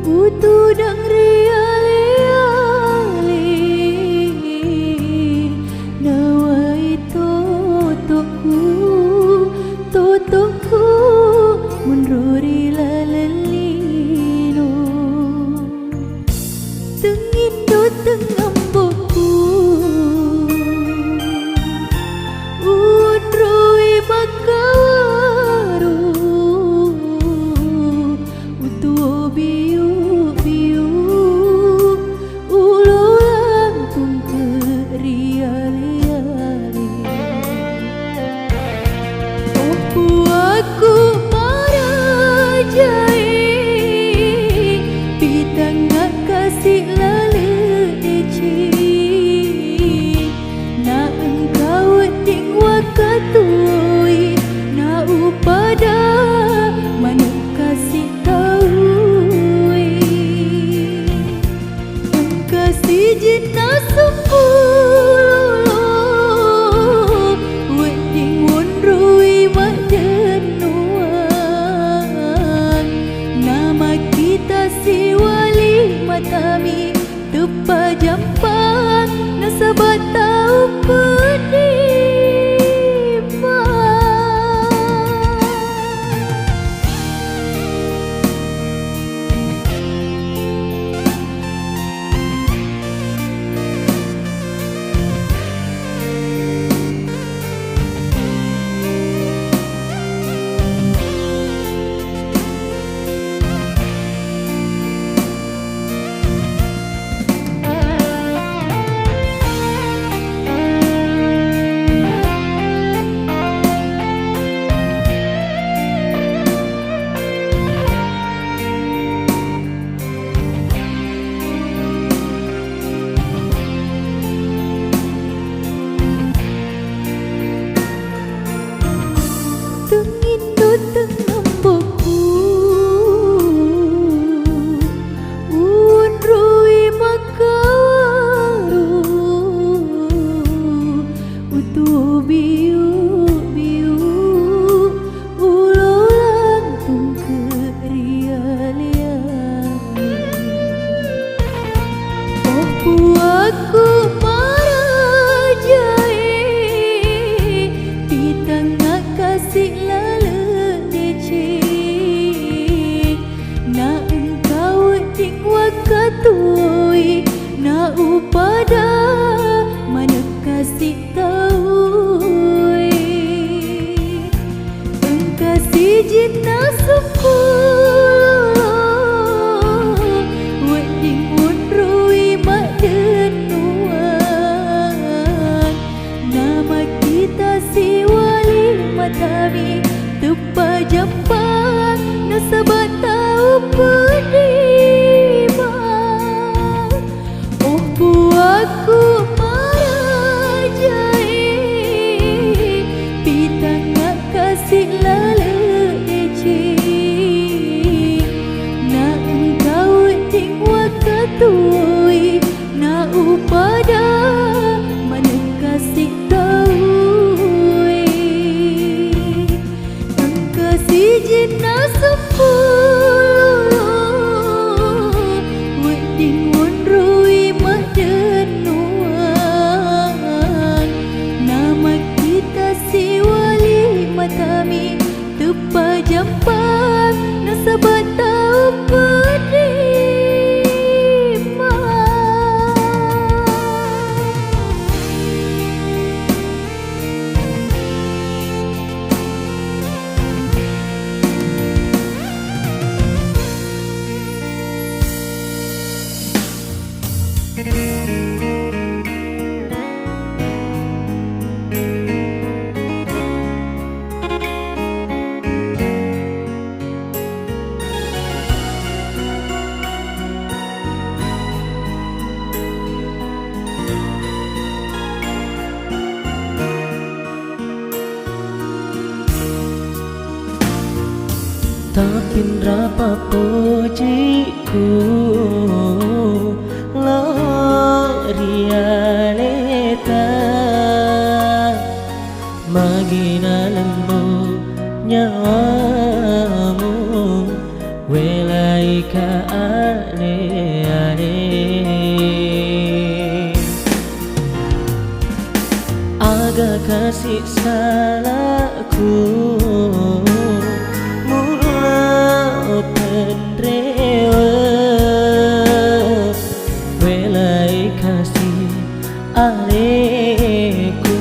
Utudang ria-liali nawai totoku menruri lalelino tengindo tengamboku unrui makawaru utuo biu biu ulang tungke ria-liali opu aku marajai pitanga kasih lalu deci na engkau ding wakatui na upada mana kasih tahu engkasih jina sepuluh wedding wonrui madenuan nama kita si wali matami tepa jampang nasabat tahu pedima tengindo tengamboku unrui makawaru utuo biu biu ulang tungke ria-liali opu aku marajai pitanga kasih lalu deci na engkau ding wakatui na upada mana kasih tahu engkasih jina sepuluh wedding wonrui madenuan nama kita si wali matami tepa jampang nasabat tahu pedima opu aku marajai pitanga kasih lalu deci na engkau ding wakatui na upada mana kasih tahu engkasih jina sepuluh wedding wonrui madenuan nama kita si wali matami tepa jampang nasabat tahu pedima Tapin rapa pujiku Lorialeta Magina lembu nyawamu Wela Welaika ale-ale Agak kasih salahku Mula pendrewa Welai kasih aleku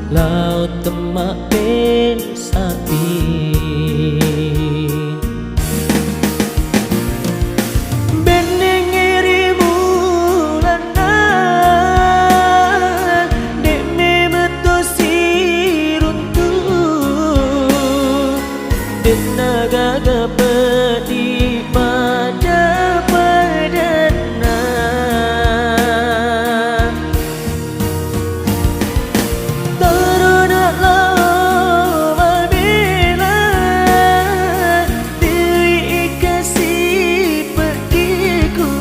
Laut temak besapi Naga gapedi pada padana Taruna lama bila Diri kasih pediku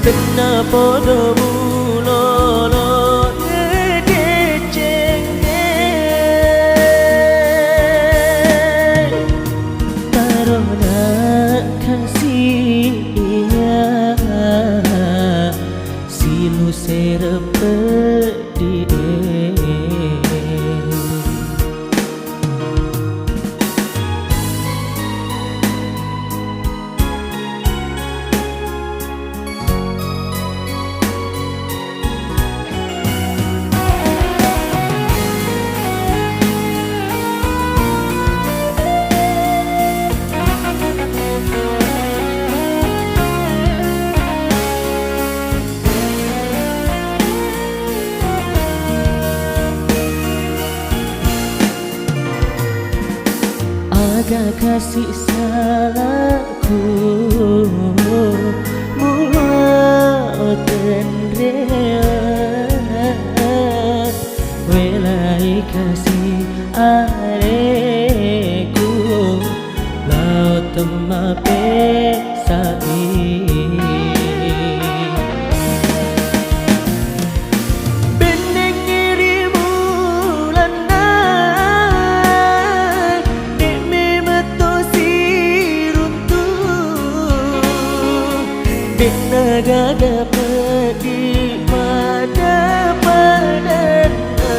Kenapa domu lolo Silu serepedi Agak kasih salahku Mula tendrea Welai kasih aleku Laut temak besai Naga dapat di pada padana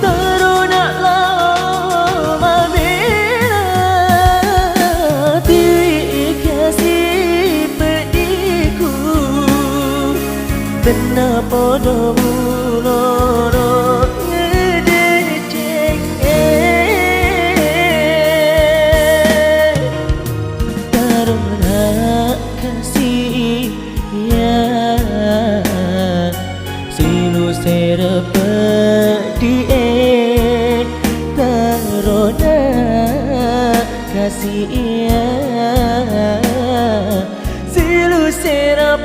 Teruna lama bila Diri kasih pediku Kenapa domu loro Silu serepedi Tarona kasih Silu serepedi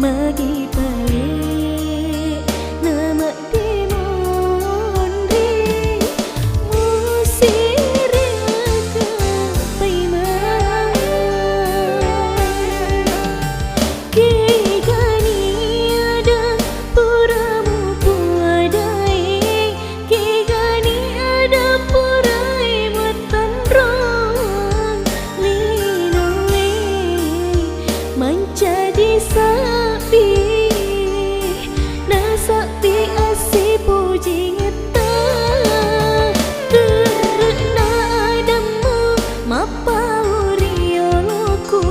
magi pale nama demonri musiraka paiman kegani ada puramu puadai kegani ada purai mutan rong linoi menjadi sapi na sapi asi puji ngeta kerana adamu mapauri oloku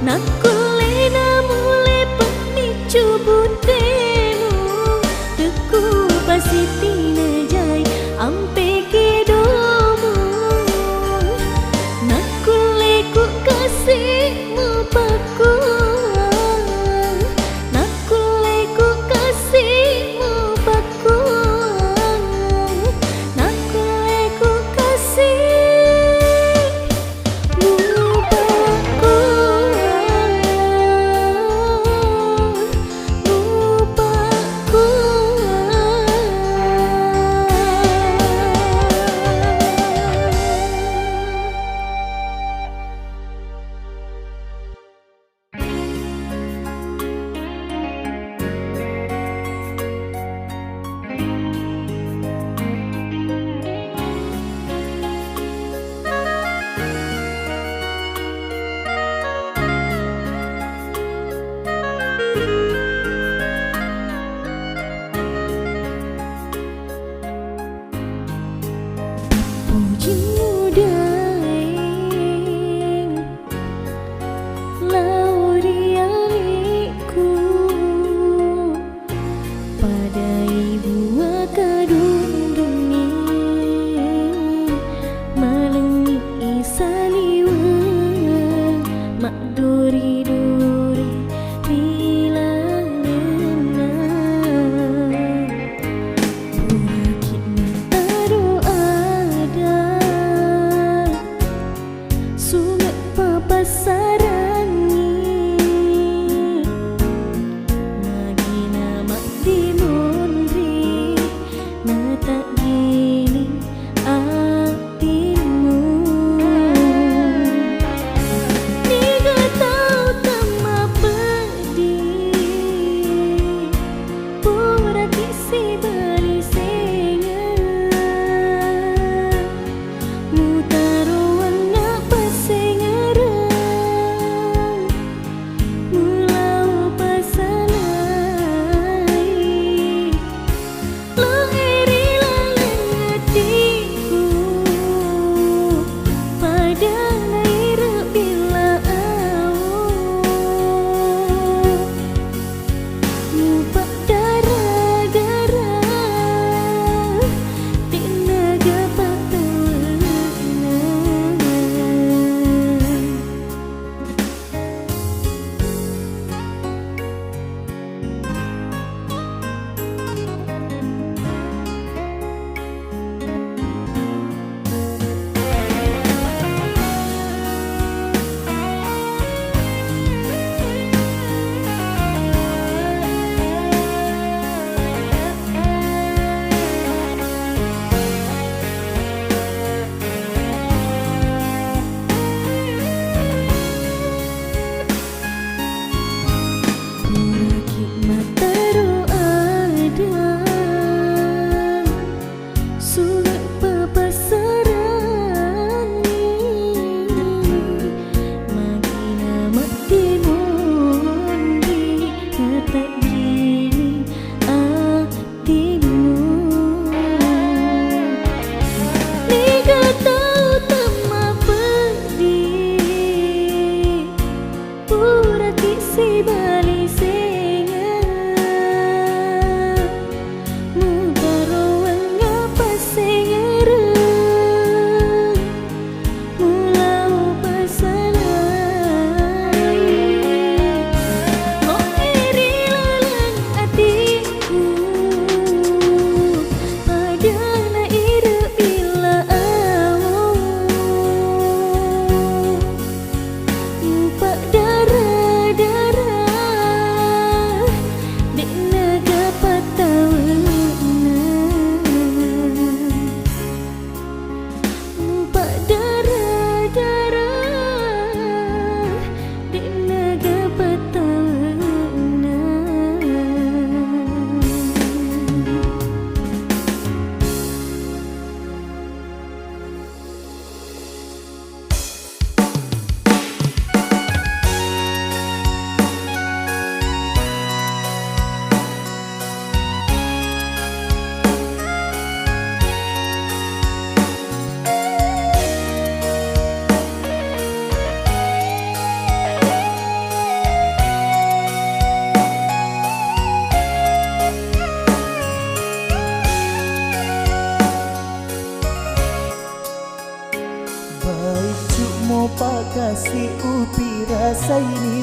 nakule namule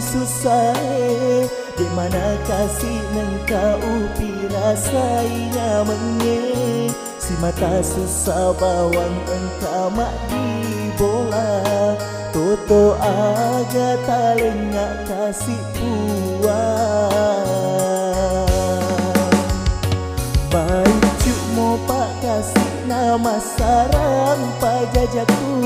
susah di mana kasih nengkau upi rasainya menge si mata susah bawang engkau mak di bola toto aga talengak kasih puang baik cuk mau pak kasih nama sarang pajajaku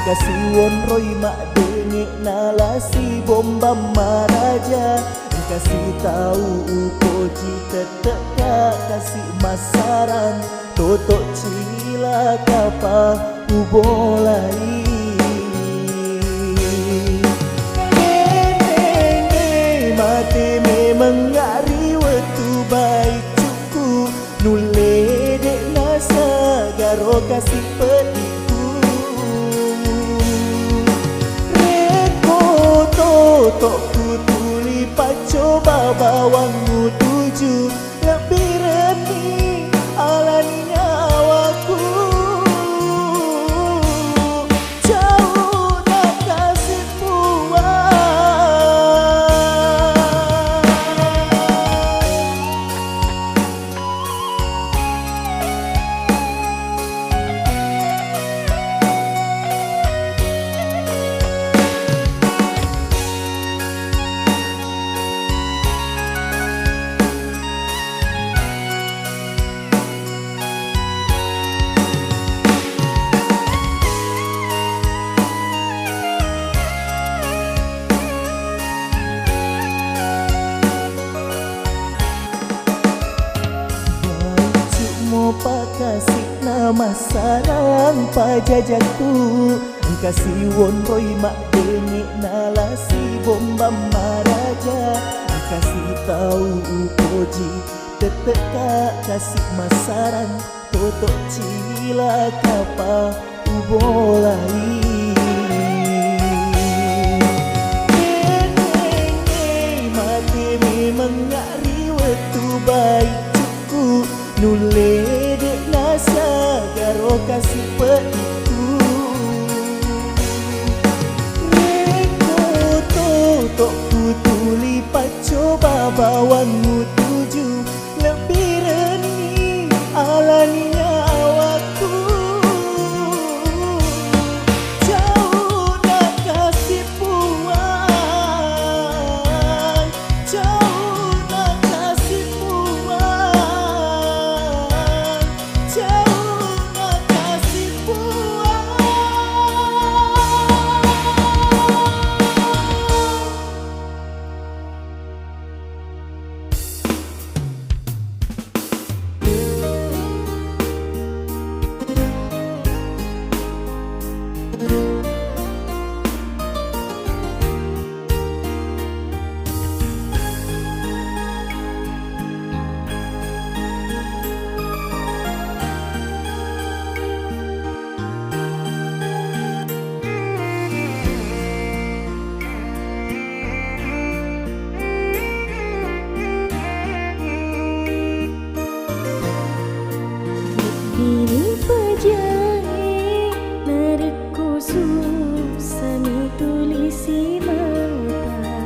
kasih won roy mak dengek nalasi bomba maraja kasih tahu ukoji tetek kasih masaran totok cila kapa ubolai mati memang ngari waktu baik cukup nule dek nasa garo kasih pediku reko totok ku tuli pacoba bawangmu tuju lebih reti alani nyawaku jauh nak kasih puang kasih nama sarang pajajaku kasih won roy mak dengek nalasi bomba maraja kasih tahu ukoji teteka kasih masaran totok cila kapa ubolai mati memang ngari waktu baik cukup nule dek nasa garo kasih pediku reko totok ku tuli pacoba bawangmu tuju lebih reni alani nyawaku jauh nak kasih puang jauh nak kasih puang jauh nak kasih puang Diri pajae nareku susami tulisi mata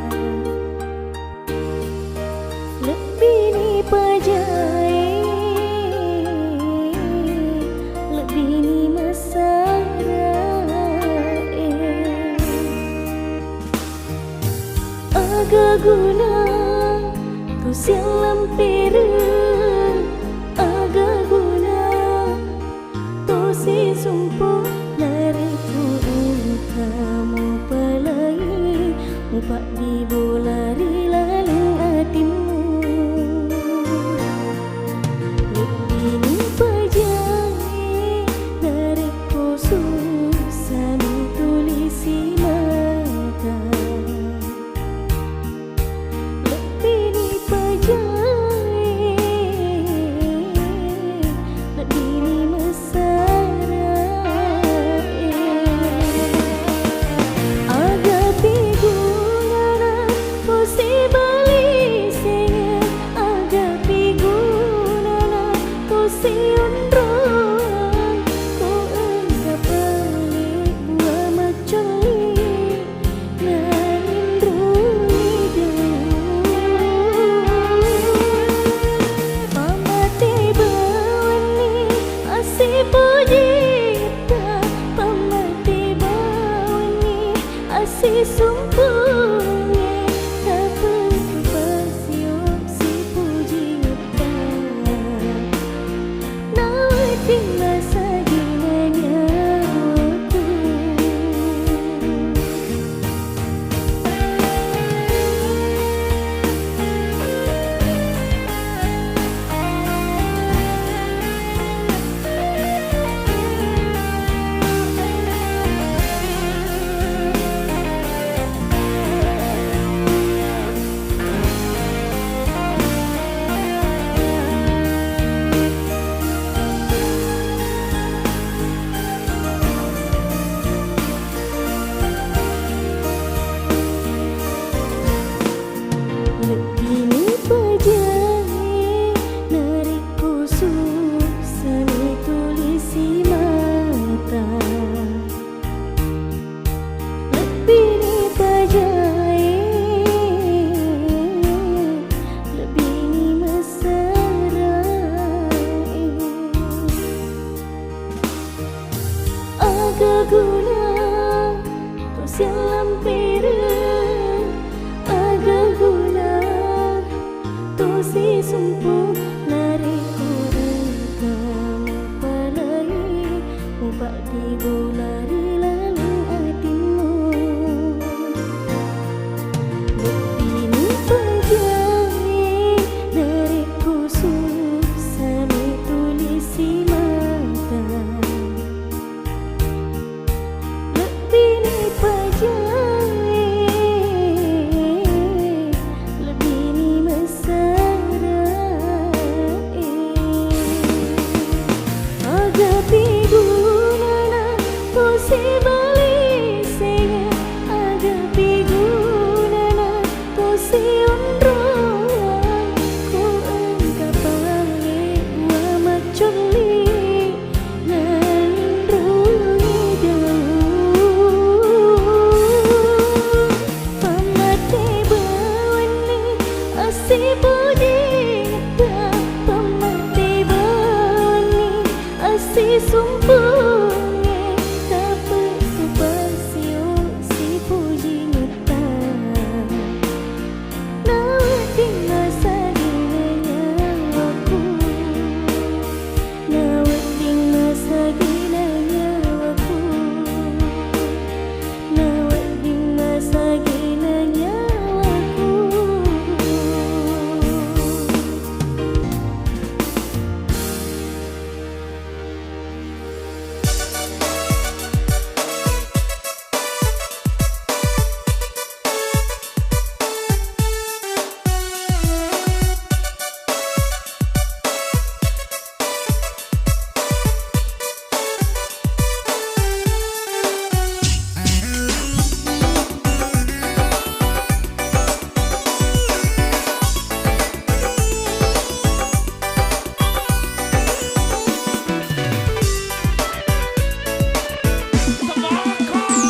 lebih ni pajae lebih ni masarae aga guna tu siang lampere aga guna si sumpo nariku kamu pelai upak di bolari laling hatimu lebih pajae nariku susah tulisi mata lebih pajae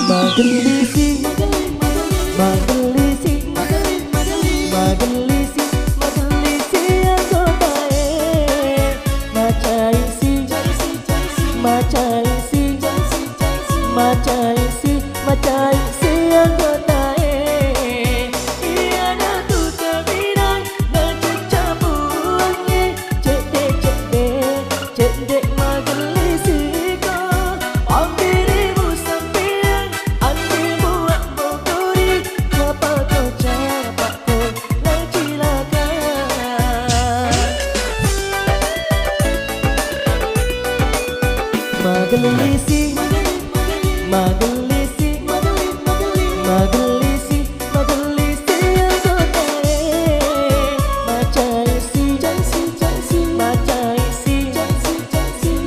Magelisi, Magelisi, Magelisi, Magelisi anggotae, macaisi, macaisi, macaisi, macaisi anggotae. Iana tu terbilang bercampurnya, cedek Magelisi ko, om dirimu sampian. Magelisi, Magelisi, Magelisi, Magelisi anggotae, macaisi, macaisi,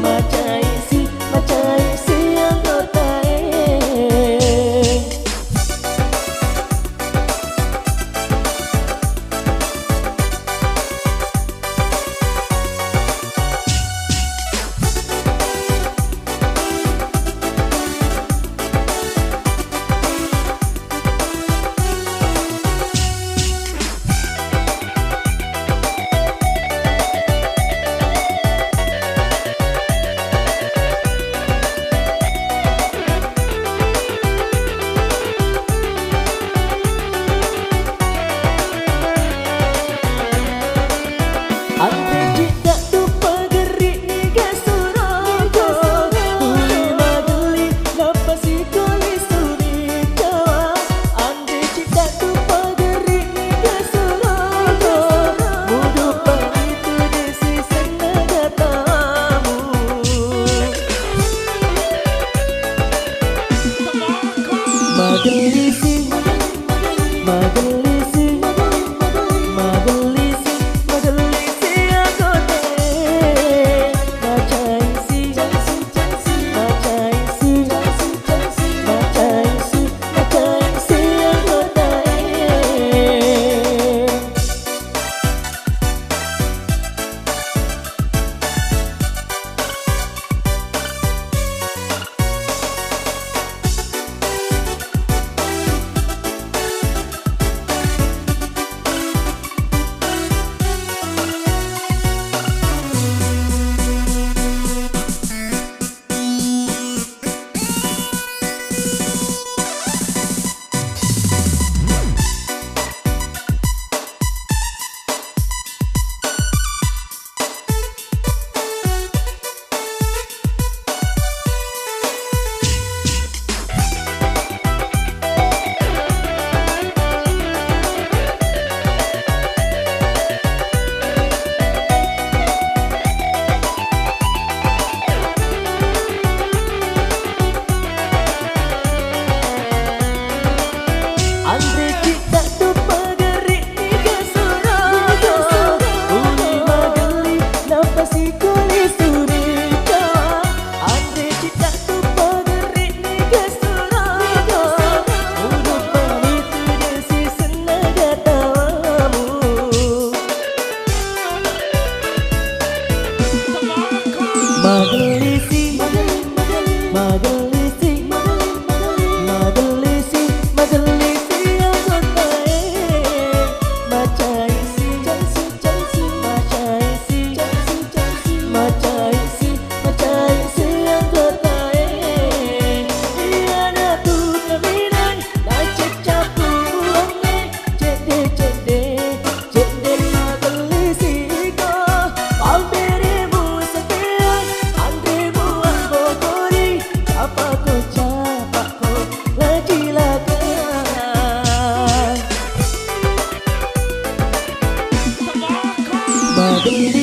macaisi, macaisi anggotae. Diri